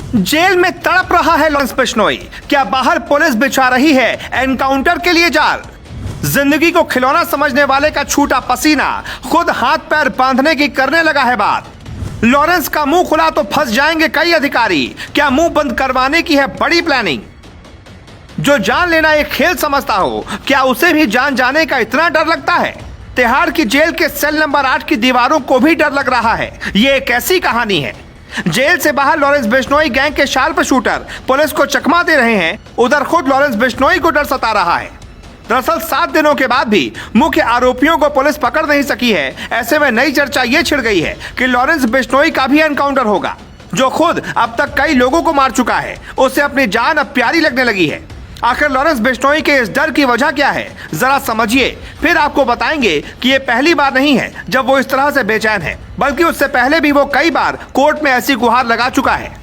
Jail में तड़प रहा है लॉरेंस बिश्नोई। क्या बाहर पुलिस बिछा रही है एनकाउंटर के लिए जाल? जिंदगी को खिलौना समझने वाले का छूटा पसीना खुद हाथ पैर बांधने की करने लगा है बात। लॉरेंस का मुंह खुला तो फंस जाएंगे कई अधिकारी। क्या मुंह बंद करवाने की है बड़ी प्लानिंग? जो जान लेना एक खेल समझता हो, क्या उसे भी जान जाने का इतना डर लगता है? तिहाड़ की जेल के सेल नंबर 8 की दीवारों को भी डर लग रहा है। ये एक ऐसी कहानी है। जेल से बाहर लॉरेंस बिश्नोई गैंग के शार्प शूटर पुलिस को चकमा दे रहे हैं, उधर खुद लॉरेंस बिश्नोई को डर सता रहा है। दरअसल 7 दिनों के बाद भी मुख्य आरोपियों को पुलिस पकड़ नहीं सकी है। ऐसे में नई चर्चा ये छिड़ गई है कि लॉरेंस बिश्नोई का भी एनकाउंटर होगा, जो खुद अब तक कई लोगों को मार चुका है। उसे अपनी जान अब प्यारी लगने लगी है। आखिर लॉरेंस बिश्नोई के इस डर की वजह क्या है, जरा समझिए, फिर आपको बताएंगे कि ये पहली बार नहीं है जब वो इस तरह से बेचैन है, बल्कि उससे पहले भी वो कई बार कोर्ट में ऐसी गुहार लगा चुका है।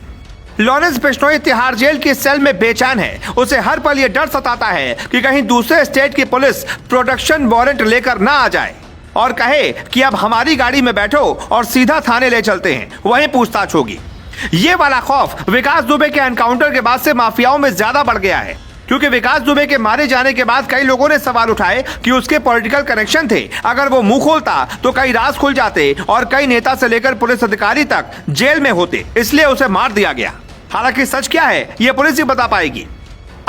लॉरेंस बिश्नोई तिहाड़ जेल की सेल में बेचैन है। उसे हर पल ये डर सताता है कि कहीं दूसरे स्टेट की पुलिस प्रोटेक्शन वारंट लेकर ना आ जाए और कहे कि अब हमारी गाड़ी में बैठो और सीधा थाने ले चलते हैं, वहीं पूछताछ होगी। ये वाला खौफ विकास दुबे के एनकाउंटर के बाद से माफियाओं में ज्यादा बढ़ गया है, क्योंकि विकास दुबे के मारे जाने के बाद कई लोगों ने सवाल उठाए कि उसके पॉलिटिकल कनेक्शन थे। अगर वो मुंह खोलता तो कई राज खुल जाते और कई नेता से लेकर पुलिस अधिकारी तक जेल में होते, इसलिए उसे मार दिया गया। हालांकि सच क्या है ये पुलिस ही बता पाएगी।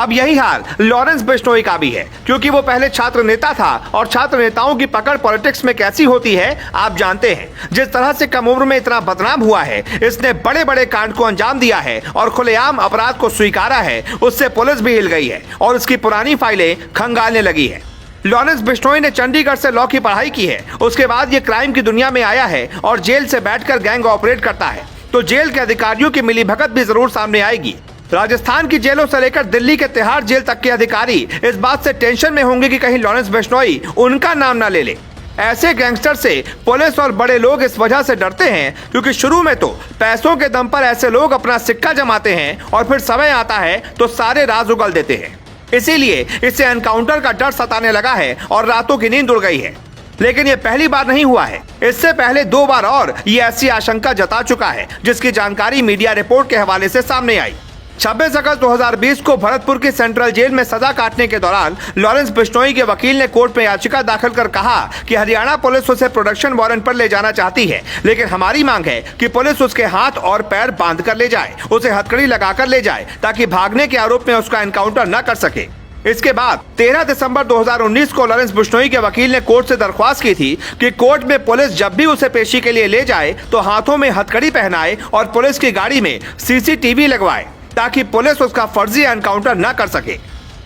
अब यही हाल लॉरेंस बिश्नोई का भी है, क्योंकि वो पहले छात्र नेता था और छात्र नेताओं की पकड़ पॉलिटिक्स में कैसी होती है आप जानते हैं। जिस तरह से कम उम्र में इतना बदनाम हुआ है, इसने बड़े बड़े कांड को अंजाम दिया है और खुलेआम अपराध को स्वीकारा है, उससे पुलिस भी हिल गई है और उसकी पुरानी फाइलें खंगालने लगी है। लॉरेंस बिश्नोई ने चंडीगढ़ से लॉ की पढ़ाई की है, उसके बाद ये क्राइम की दुनिया में आया है और जेल से बैठकर गैंग ऑपरेट करता है, तो जेल के अधिकारियों की मिलीभगत भी जरूर सामने आएगी। राजस्थान की जेलों से लेकर दिल्ली के तिहाड़ जेल तक के अधिकारी इस बात से टेंशन में होंगे कि कहीं लॉरेंस बिश्नोई उनका नाम ना ले ले। ऐसे गैंगस्टर से पुलिस और बड़े लोग इस वजह से डरते हैं क्योंकि शुरू में तो पैसों के दम पर ऐसे लोग अपना सिक्का जमाते हैं और फिर समय आता है तो सारे राज उगल देते हैं। इसीलिए इसे एनकाउंटर का डर सताने लगा है और रातों की नींद उड़ गई है। लेकिन ये पहली बार नहीं हुआ है, इससे पहले 2 बार और ये ऐसी आशंका जता चुका है, जिसकी जानकारी मीडिया रिपोर्ट के हवाले से सामने आई। 26 अगस्त 2020 को भरतपुर की सेंट्रल जेल में सजा काटने के दौरान लॉरेंस बिश्नोई के वकील ने कोर्ट में याचिका दाखिल कर कहा कि हरियाणा पुलिस उसे प्रोटेक्शन वारंट पर ले जाना चाहती है, लेकिन हमारी मांग है कि पुलिस उसके हाथ और पैर बांध कर ले जाए, उसे हथकड़ी लगाकर ले जाए, ताकि भागने के आरोप में उसका एनकाउंटर न कर सके। इसके बाद 13 दिसंबर 2019 को लॉरेंस बिश्नोई के वकील ने कोर्ट से दरख्वास्त की थी कि कोर्ट में पुलिस जब भी उसे पेशी के लिए ले जाए तो हाथों में हथकड़ी पहनाए और पुलिस की गाड़ी में सीसीटीवी लगवाए, ताकि पुलिस उसका फर्जी एनकाउंटर न कर सके।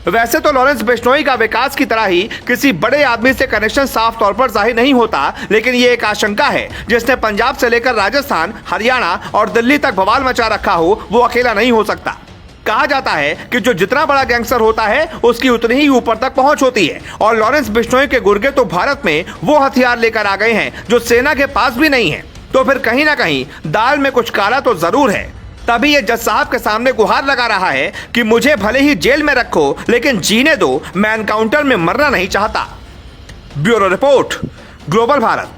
वैसे तो लॉरेंस बिश्नोई का विकास की तरह ही किसी बड़े आदमी से कनेक्शन साफ तौर पर जाहिर नहीं होता, लेकिन ये एक आशंका है जिसने पंजाब से लेकर राजस्थान, हरियाणा और दिल्ली तक बवाल मचा रखा हो, वो अकेला नहीं हो सकता। कहा जाता है कि जो जितना बड़ा गैंगस्टर होता है उसकी उतनी ही ऊपर तक पहुंच होती है, और लॉरेंस बिश्नोई के गुर्गे तो भारत में वो हथियार लेकर आ गए हैं जो सेना के पास भी नहीं है। तो फिर कहीं ना कहीं दाल में कुछ काला तो जरूर है। तभी ये जज साहब के सामने गुहार लगा रहा है कि मुझे भले ही जेल में रखो, लेकिन जीने दो, मैं एनकाउंटर में मरना नहीं चाहता। Bureau report, global Bharat.